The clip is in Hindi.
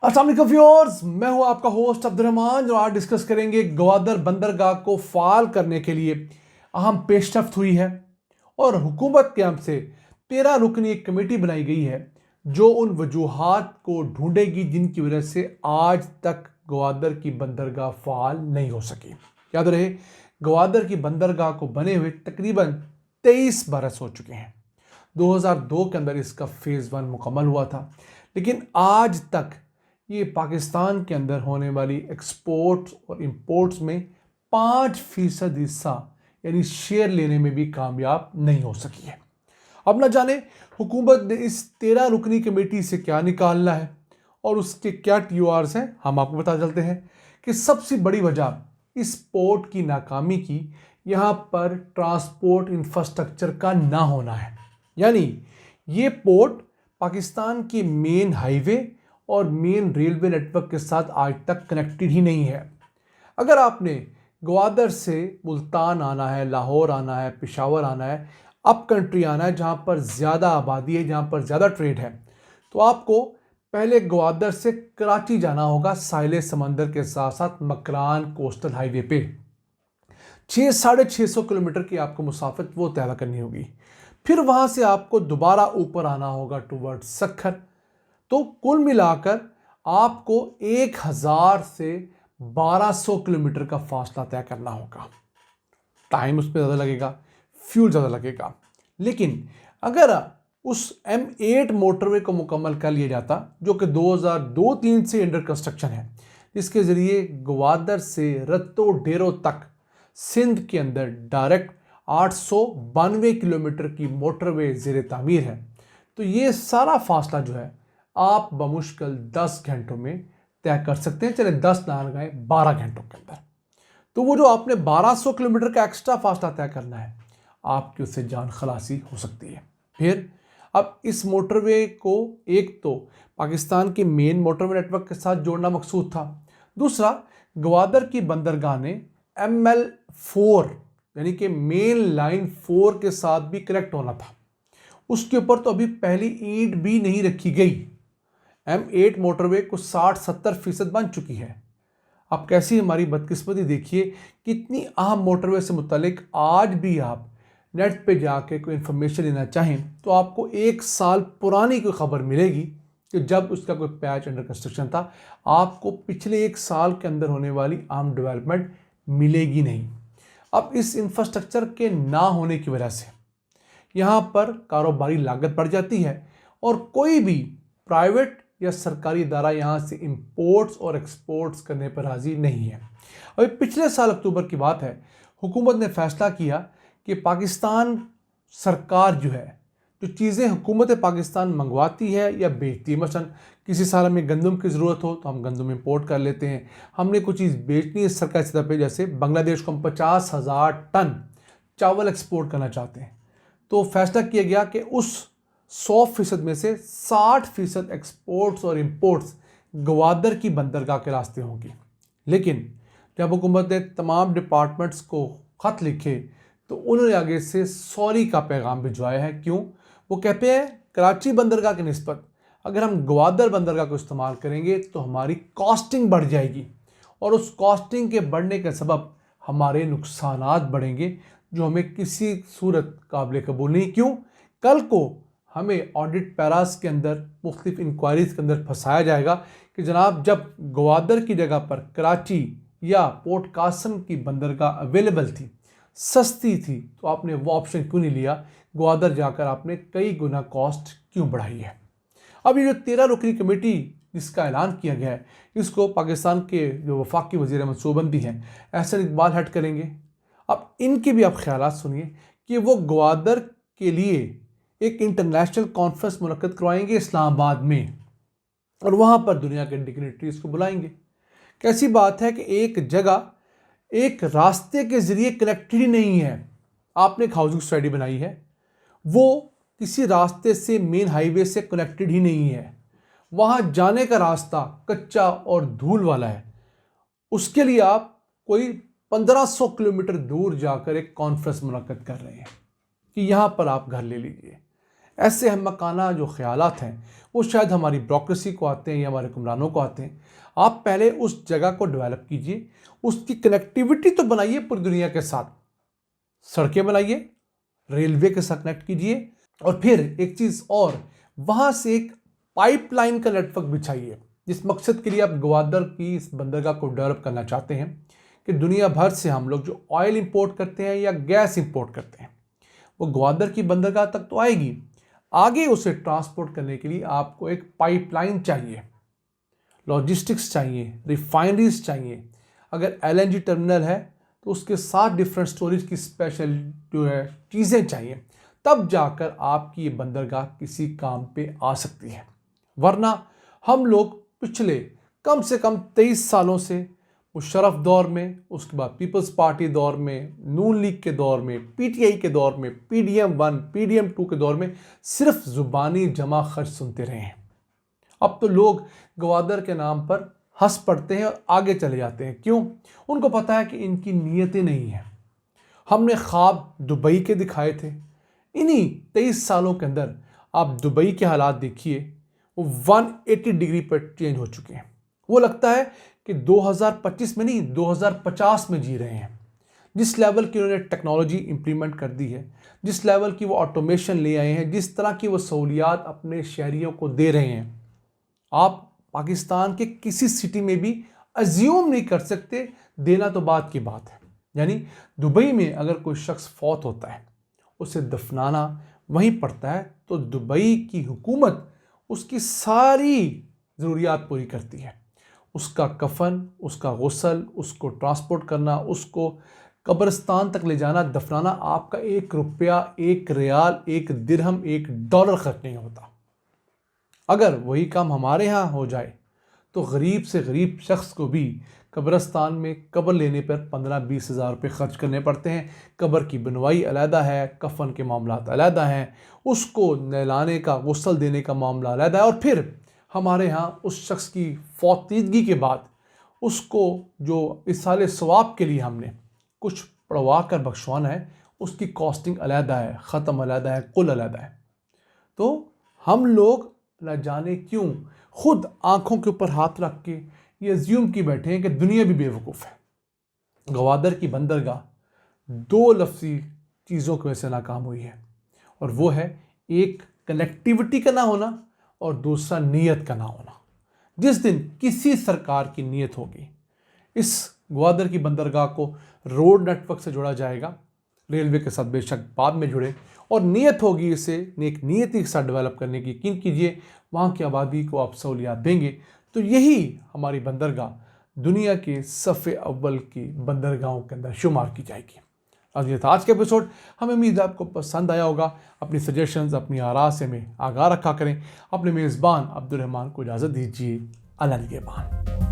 अस्सलाम वालेकुम व्यूअर्स, मैं हूं आपका होस्ट अब्दुर्रहमान जो आज डिस्कस करेंगे ग्वादर बंदरगाह को फाल करने के लिए अहम पेशरफ्त हुई है और हुकूमत के यहाँ से 13 रुकनी एक कमेटी बनाई गई है जो उन वजूहात को ढूंढेगी जिनकी वजह से आज तक ग्वादर की बंदरगाह फाल नहीं हो सकी। याद रहे, ग्वादर की बंदरगाह को बने हुए तकरीबन 23 बरस हो चुके हैं। 2002 के अंदर इसका फेज़ 1 मुकम्मल हुआ था, लेकिन आज तक ये पाकिस्तान के अंदर होने वाली एक्सपोर्ट्स और इंपोर्ट्स में 5% हिस्सा यानी शेयर लेने में भी कामयाब नहीं हो सकी है। अब ना जाने हुकूमत ने इस 13 रुकनी कमेटी से क्या निकालना है और उसके क्या TORs हैं, हम आपको बता चलते हैं कि सबसे बड़ी वजह इस पोर्ट की नाकामी की यहाँ पर ट्रांसपोर्ट इंफ्रास्ट्रक्चर का ना होना है। यानी ये पोर्ट पाकिस्तान के मेन हाईवे और मेन रेलवे नेटवर्क के साथ आज तक कनेक्टेड ही नहीं है। अगर आपने ग्वादर से मुल्तान आना है, लाहौर आना है, पेशावर आना है, अप कंट्री आना है जहाँ पर ज़्यादा आबादी है, जहाँ पर ज़्यादा ट्रेड है, तो आपको पहले ग्वादर से कराची जाना होगा साहिल समंदर के साथ साथ मकरान कोस्टल हाईवे पे। 600-650 किलोमीटर की आपको मुसाफत वो तय करनी होगी। फिर वहाँ से आपको दोबारा ऊपर आना होगा टुवर्ड सखर। तो कुल मिलाकर आपको 1000 से 1200 किलोमीटर का फासला तय करना होगा। टाइम उसमें ज़्यादा लगेगा, फ्यूल ज़्यादा लगेगा, लेकिन अगर उस M8 मोटरवे को मुकम्मल कर लिया जाता जो कि 2002-03 से अंडर कंस्ट्रक्शन है, जिसके ज़रिए ग्वादर से रत्तो डेरो तक सिंध के अंदर डायरेक्ट 892 किलोमीटर की मोटरवे ज़ेर तामीर है, तो ये सारा फासला जो है आप बमुश्किल 10 घंटों में तय कर सकते हैं। चले 10 ना लगाएं, 12 घंटों के अंदर। तो वो जो आपने 1200 किलोमीटर का एक्स्ट्रा फासला तय करना है, आपकी उससे जान खलासी हो सकती है। फिर अब इस मोटरवे को एक तो पाकिस्तान के मेन मोटरवे नेटवर्क के साथ जोड़ना मकसूद था, दूसरा ग्वादर की बंदरगाह ने ML4 यानी कि मेन लाइन 4 के साथ भी कनेक्ट होना था। उसके ऊपर तो अभी पहली ईंट भी नहीं रखी गई। M8 मोटरवे को 60-70% बन चुकी है। अब कैसी हमारी बदकिस्मती देखिए, कितनी अहम मोटरवे से मुतालिक आज भी आप नेट पे जाके कोई इन्फॉर्मेशन लेना चाहें तो आपको 1 साल पुरानी कोई ख़बर मिलेगी कि जब उसका कोई पैच अंडर कंस्ट्रक्शन था। आपको पिछले 1 साल के अंदर होने वाली अहम डेवलपमेंट मिलेगी नहीं। अब इस इंफ्रास्ट्रक्चर के ना होने की वजह से यहाँ पर कारोबारी लागत बढ़ जाती है और कोई भी प्राइवेट या सरकारी इदारा यहाँ से इंपोर्ट्स और एक्सपोर्ट्स करने पर राज़ी नहीं है। अभी पिछले साल अक्टूबर की बात है, हुकूमत ने फैसला किया कि पाकिस्तान सरकार जो है, जो चीज़ें हुकूमत पाकिस्तान मंगवाती है या बेचती है, मसलन किसी साल हमें गंदम की ज़रूरत हो तो हम गंदम इंपोर्ट कर लेते हैं। हमने कुछ चीज़ बेचनी है सरकारी सतह पर, जैसे बांग्लादेश को हम 50,000 टन चावल एक्सपोर्ट करना चाहते हैं, तो फैसला किया गया कि उस 100% में से 60% एक्सपोर्ट्स और इंपोर्ट्स ग्वादर की बंदरगाह के रास्ते होंगी। लेकिन जब हुकूमत ने तमाम डिपार्टमेंट्स को ख़त लिखे तो उन्होंने आगे से सॉरी का पैगाम भिजवाया है। क्यों? वो कहते हैं कराची बंदरगाह की निस्बत अगर हम ग्वादर बंदरगाह को इस्तेमाल करेंगे तो हमारी कॉस्टिंग बढ़ जाएगी और उस कॉस्टिंग के बढ़ने के सबब हमारे नुकसानात बढ़ेंगे जो हमें किसी सूरत काबिल कबूल नहीं। क्यों? कल को हमें ऑडिट पैरास के अंदर मुख्तलिफ इंक्वायरीज़ के अंदर फंसाया जाएगा कि जनाब जब ग्वादर की जगह पर कराची या पोर्ट कासम की बंदरगाह अवेलेबल थी, सस्ती थी, तो आपने वो ऑप्शन क्यों नहीं लिया? ग्वादर जाकर आपने कई गुना कॉस्ट क्यों बढ़ाई है? अब ये जो 13 रुकनी कमेटी जिसका ऐलान किया गया है, इसको पाकिस्तान के जो वफाकी वज़ीर मनसूबबंदी हैं एहसन इकबाल हेड करेंगे। अब इनके भी आप ख्यालात सुनिए कि वो ग्वादर के लिए एक इंटरनेशनल कॉन्फ्रेंस मुनक्किद करवाएंगे इस्लामाबाद में और वहाँ पर दुनिया के डिग्निटरीज़ को बुलाएंगे। कैसी बात है कि एक जगह एक रास्ते के ज़रिए कनेक्टेड ही नहीं है। आपने एक हाउसिंग सोसाइटी बनाई है, वो किसी रास्ते से मेन हाईवे से कनेक्टेड ही नहीं है, वहाँ जाने का रास्ता कच्चा और धूल वाला है। उसके लिए आप कोई 1500 किलोमीटर दूर जाकर एक कॉन्फ्रेंस मुनक्किद कर रहे हैं कि यहाँ पर आप घर ले लीजिए। ऐसे अहमकाना जो ख्यालात हैं वो शायद हमारी ब्यूरोक्रेसी को आते हैं या हमारे हुक्मरानों को आते हैं। आप पहले उस जगह को डेवलप कीजिए, उसकी कनेक्टिविटी तो बनाइए पूरी दुनिया के साथ, सड़कें बनाइए, रेलवे के साथ कनेक्ट कीजिए, और फिर एक चीज़ और, वहाँ से एक पाइपलाइन का नेटवर्क बिछाइए। जिस मकसद के लिए आप ग्वादर की इस बंदरगाह को डेवलप करना चाहते हैं कि दुनिया भर से हम लोग जो ऑयल इंपोर्ट करते हैं या गैस इंपोर्ट करते हैं वो ग्वादर की बंदरगाह तक तो आएगी, आगे उसे ट्रांसपोर्ट करने के लिए आपको एक पाइपलाइन चाहिए, लॉजिस्टिक्स चाहिए, रिफाइनरीज चाहिए। अगर LNG टर्मिनल है तो उसके साथ डिफरेंट स्टोरेज की स्पेशल जो है चीज़ें चाहिए, तब जाकर आपकी ये बंदरगाह किसी काम पे आ सकती है। वरना हम लोग पिछले कम से कम 23 सालों से मुशर्रफ दौर में, उसके बाद पीपल्स पार्टी दौर में, नून लीग के दौर में, PTI के दौर में, PDM-1 PDM-2 के दौर में सिर्फ ज़ुबानी जमा खर्च सुनते रहे हैं। अब तो लोग ग्वादर के नाम पर हंस पड़ते हैं और आगे चले जाते हैं। क्यों? उनको पता है कि इनकी नीयतें नहीं हैं। हमने ख्वाब दुबई के दिखाए थे, इन्हीं 23 सालों के अंदर आप दुबई के हालात देखिए, वो 180 डिग्री पर चेंज हो चुके हैं। वो लगता है कि 2025 में नहीं 2050 में जी रहे हैं। जिस लेवल की उन्होंने टेक्नोलॉजी इंप्लीमेंट कर दी है, जिस लेवल की वो ऑटोमेशन ले आए हैं, जिस तरह की वो सहूलियात अपने शहरियों को दे रहे हैं, आप पाकिस्तान के किसी सिटी में भी अज्यूम नहीं कर सकते। देना तो बात की बात है। यानी दुबई में अगर कोई शख्स फौत होता है, उसे दफनाना वहीं पड़ता है, तो दुबई की हुकूमत उसकी सारी ज़रूरियात पूरी करती है। उसका कफन, उसका गुस्ल, उसको ट्रांसपोर्ट करना, उसको कब्रिस्तान तक ले जाना, दफनाना, आपका 1 रुपया, 1 रियाल, 1 दिरहम, 1 डॉलर खर्च नहीं होता। अगर वही काम हमारे यहाँ हो जाए तो गरीब से गरीब शख्स को भी कब्रिस्तान में कब्र लेने पर 15-20 हज़ार रुपये खर्च करने पड़ते हैं। कब्र की बनवाई अलहदा है, कफन के मामलात अलहदा हैं, उसको नहलाने का, गुस्ल देने का मामला अलहदा है, और फिर हमारे यहाँ उस शख्स की फौतीदगी के बाद उसको जो इसाले सवाब के लिए हमने कुछ पढ़वा कर बख्शवाना है, उसकी कॉस्टिंग अलहदा है, ख़त्म अलहदा है, कुल अलहदा है। तो हम लोग न जाने क्यों खुद आंखों के ऊपर हाथ रख के ये अज्यूम की बैठे हैं कि दुनिया भी बेवकूफ़ है। ग्वादर की बंदरगाह 2 लफ्ज़ी चीज़ों की वजह से नाकाम हुई है, और वो है एक कनेक्टिविटी का ना होना और दूसरा नीयत का ना होना। जिस दिन किसी सरकार की नीयत होगी, इस ग्वादर की बंदरगाह को रोड नेटवर्क से जोड़ा जाएगा, रेलवे के साथ बेशक बाद में जुड़े, और नीयत होगी इसे नेक नीयती के साथ डेवलप करने की, यकीन कीजिए वहाँ की आबादी को आप सहूलियात देंगे तो यही हमारी बंदरगाह दुनिया के सफ़े अव्वल की बंदरगाहों के अंदर शुमार की जाएगी। आज ये था आज का एपिसोड। हमें उम्मीद है आपको पसंद आया होगा। अपनी सजेशंस, अपनी आरा से हमें आगाह रखा करें। अपने मेज़बान अब्दुल रहमान को इजाज़त दीजिए। अल्लाह निगहबान।